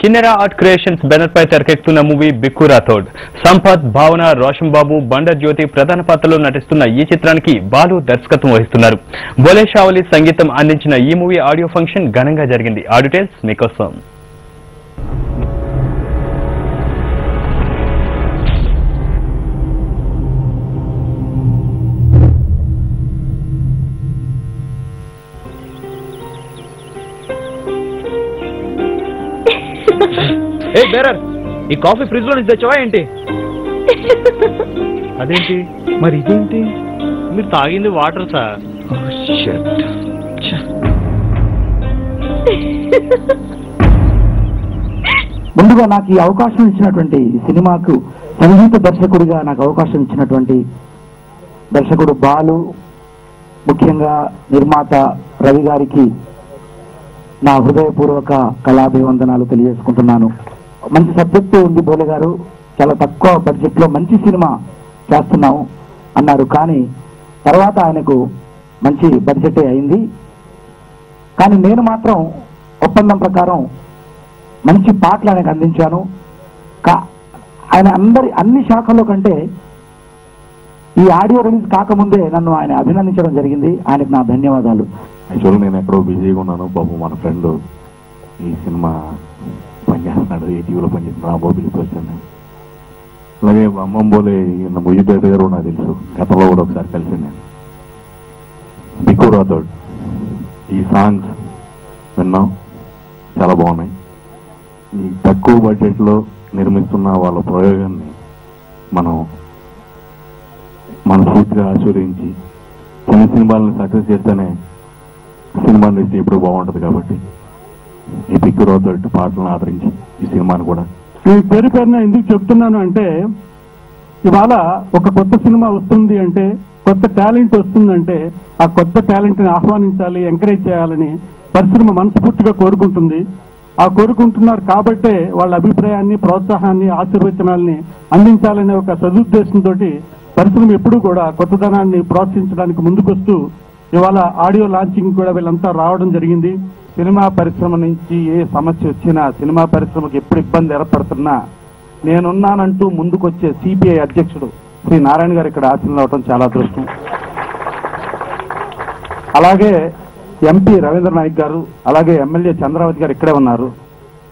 Kinnera art creations banner పై తెరకెక్కుతున్న movie బిక్కు రాథోడ్. సంపత్, భావన, రోషన్ బాబు, బండర్ జ్యోతి ప్రధాన పాత్రలో నటిస్తున్న ఈ చిత్రానికి బాలు దర్శకత్వం వహిస్తున్నారు. బోలే షావలి సంగీతం అందించిన ఈ మూవీ ఆడియో ఫంక్షన్ ఘనంగా జరిగింది. ఆ డీటెయిల్స్ మీకోసం. ఏ బేరర్, ఈ కాఫీ ఫ్రిడ్జ్ లో నుంచి తెచ్చావా ఏంటి? అదేంటి మరి ఇదేంటి? మీరు తాగింది వాటర్ సార్. ముందుగా నాకు ఈ అవకాశం ఇచ్చినటువంటి సినిమాకు సంగీత దర్శకుడిగా నాకు అవకాశం ఇచ్చినటువంటి దర్శకుడు బాలు, ముఖ్యంగా నిర్మాత రవి గారికి నా హృదయపూర్వక కళాభివందనాలు తెలియజేసుకుంటున్నాను. మంచి సబ్జెక్టు ఉంది బోలే గారు, చాలా తక్కువ బడ్జెట్ లో మంచి సినిమా చేస్తున్నాం అన్నారు. కానీ తర్వాత ఆయనకు మంచి బడ్జెటే అయింది. కానీ నేను మాత్రం ఒప్పందం ప్రకారం మంచి పాటలు ఆయనకు అందించాను. ఆయన అన్ని శాఖల్లో కంటే ఈ ఆడియో రిలీజ్ కాకముందే నన్ను ఆయన అభినందించడం జరిగింది. ఆయనకు నా ధన్యవాదాలు. యాక్చువల్గా నేను ఎక్కడో బిజీగా ఉన్నాను. బాబు మన ఫ్రెండ్ ఈ సినిమా పనిచేస్తున్నాడు, ఈటీవీలో పనిచేస్తున్నాడు, బాబు పిలిపించాను. అలాగే అమ్మం బోలే ముయ్యిపేట గారు నాకు తెలుసు, గతంలో కూడా ఒకసారి కలిసి నేను. బిక్కు రాథోడ్ ఈ సాంగ్స్ విన్నాం, చాలా బాగున్నాయి. ఈ తక్కువ బడ్జెట్లో నిర్మిస్తున్న వాళ్ళ ప్రయోగాన్ని మనం మనస్ఫూర్తిగా ఆశీర్వదించి చిన్న సినిమాలను సక్సెస్ చేస్తేనే సినిమా ఇండస్ట్రీ ఎప్పుడు బాగుంటుంది. కాబట్టి ఈ బిక్కు రాథోడ్ పాటలను ఆదరించి ఈ సినిమాను కూడా ఈ పేరు పేరున ఎందుకు చెప్తున్నాను అంటే, ఇవాళ ఒక కొత్త సినిమా వస్తుంది అంటే, కొత్త టాలెంట్ వస్తుందంటే ఆ కొత్త టాలెంట్ని ఆహ్వానించాలి, ఎంకరేజ్ చేయాలని పరిశ్రమ మనస్ఫూర్తిగా కోరుకుంటుంది. ఆ కోరుకుంటున్నారు కాబట్టే వాళ్ళ అభిప్రాయాన్ని, ప్రోత్సాహాన్ని, ఆశీర్వచనాల్ని అందించాలనే ఒక సదుద్దేశంతో పరిశ్రమ ఎప్పుడూ కూడా కొత్తదనాన్ని ప్రోత్సహించడానికి ముందుకొస్తూ ఇవాళ ఆడియో లాంచింగ్ కూడా వీళ్ళంతా రావడం జరిగింది. సినిమా పరిశ్రమ నుంచి ఏ సమస్య వచ్చినా, సినిమా పరిశ్రమకు ఎప్పుడు ఇబ్బంది ఏర్పడుతున్నా నేనున్నానంటూ ముందుకొచ్చే సిపిఐ అధ్యక్షుడు శ్రీ నారాయణ గారు ఇక్కడ ఆశీర్వాదం అవడం చాలా అదృష్టం. అలాగే ఎంపీ రవీంద్ర నాయక్ గారు, అలాగే ఎమ్మెల్యే చంద్రావతి గారు ఇక్కడే ఉన్నారు.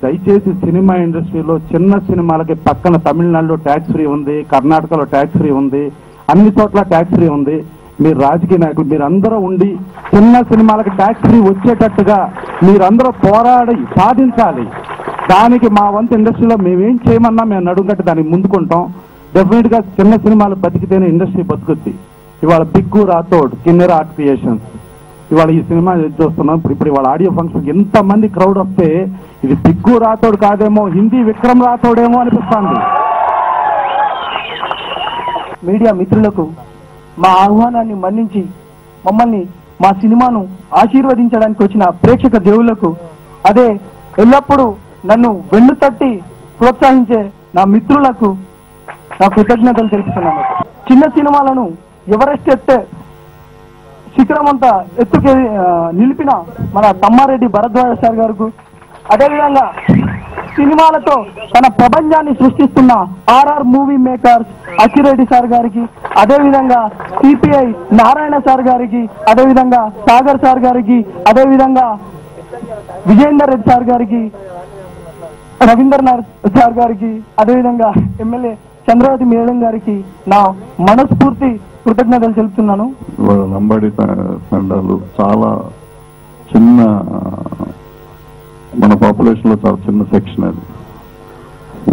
దయచేసి సినిమా ఇండస్ట్రీలో చిన్న సినిమాలకి పక్కన తమిళనాడులో ట్యాక్స్ ఫ్రీ ఉంది, కర్ణాటకలో ట్యాక్స్ ఫ్రీ ఉంది, అన్ని చోట్ల ట్యాక్స్ ఫ్రీ ఉంది. మీరు రాజకీయ నాయకులు మీరందరూ ఉండి చిన్న సినిమాలకు ట్యాక్స్ ఫ్రీ వచ్చేటట్టుగా మీరందరూ పోరాడి సాధించాలి. దానికి మా వంతు ఇండస్ట్రీలో మేమేం చేయమన్నా మేము నడుంగట్టి దానికి ముందుకుంటాం. డెఫినెట్ గా చిన్న సినిమాలు బతికితేనే ఇండస్ట్రీ బతుకుద్ది. ఇవాళ బిక్కు రాథోడ్, కిన్నెరా ఆర్ట్ క్రియేషన్స్ ఇవాళ ఈ సినిమా చూస్తున్నాం. ఇప్పుడు ఇవాళ ఆడియో ఫంక్షన్ ఎంతమంది క్రౌడ్ వస్తే ఇది బిక్కు రాథోడ్ కాదేమో, హిందీ విక్రమ్ రాథోడ్ ఏమో అనిపిస్తుంది. మీడియా మిత్రులకు మా ఆహ్వానాన్ని మన్నించి మమ్మల్ని, మా సినిమాను ఆశీర్వదించడానికి వచ్చిన ప్రేక్షక దేవుళ్లకు, అదే ఎల్లప్పుడూ నన్ను వెన్ను తట్టి ప్రోత్సహించే నా మిత్రులకు నా కృతజ్ఞతలు తెలుపుతున్నాను. చిన్న సినిమాలను ఎవరెస్ట్ ఎత్తే శిఖరమంతా ఎత్తుకే నిలిపిన మన తమ్మారెడ్డి భరద్వాజ సార్ గారికి, అదేవిధంగా సినిమాలతో తన ప్రపంచాన్ని సృష్టిస్తున్న RR movie makers Akkireddy sir గారికి, అదేవిధంగా సిపిఐ నారాయణ సార్ గారికి, అదేవిధంగా సాగర్ సార్ గారికి, అదేవిధంగా విజయేందర్ రెడ్డి సార్ గారికి, రవీంద్రనాథ్ సార్ గారికి, అదేవిధంగా ఎమ్మెల్యే చంద్రవతి మేడం గారికి నా మనస్ఫూర్తి కృతజ్ఞతలు తెలుపుతున్నాను. లంబాడి తండాలు చాలా చిన్న, మన పాపులేషన్ లో చాలా చిన్న సెక్షన్. అది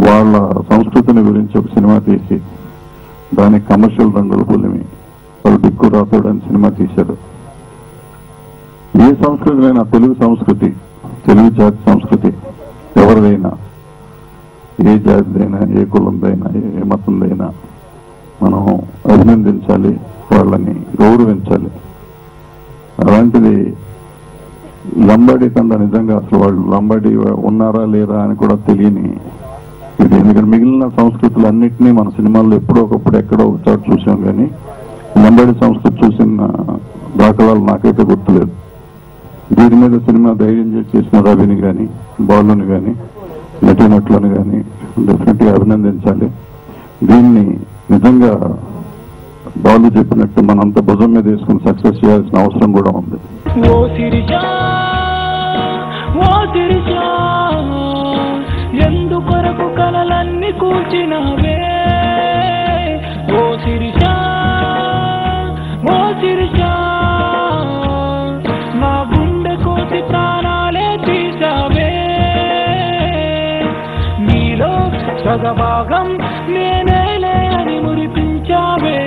వాళ్ళ సంస్కృతిని గురించి ఒక సినిమా తీసి దానికి కమర్షియల్ రంగులు పులిమి వాళ్ళు బిక్కు రాథోడ్ అని సినిమా తీశారు. ఏ సంస్కృతినైనా, తెలుగు సంస్కృతి, తెలుగు జాతి సంస్కృతి ఎవరిదైనా, ఏ జాతిదైనా, ఏ కులందైనా, ఏ మతందైనా మనం అభినందించాలి, వాళ్ళని గౌరవించాలి. అలాంటిది లంబాడీ తండ నిజంగా అసలు వాళ్ళు లంబాడీ ఉన్నారా లేరా అని కూడా తెలియని ఇది. ఎందుకంటే మిగిలిన సంస్కృతులన్నింటినీ మన సినిమాల్లో ఎప్పుడో ఒకప్పుడు ఎక్కడో ఒకసారి చూసాం, కానీ లంబాడీ సంస్కృతి చూసిన దాఖలాలు నాకైతే గుర్తులేదు. దీని మీద సినిమా ధైర్యం చేసిన రవిని కానీ, బాలుని కానీ నటీనటులను కానీ డెఫినెట్గా అభినందించాలి. దీన్ని నిజంగా బాలు చెప్పినట్టు మనంతా భుజం మీద వేసుకుని సక్సెస్ చేయాల్సిన అవసరం కూడా ఉంది. ఎందుకొరకు కలలన్నీ కూర్చినవే ఓ శిరీషా, ఓ శిరీషా, నా గుండె కోసి ప్రాణాలే తీసావే. నీలో సగభాగం నేనేలే అని మురిపించావే.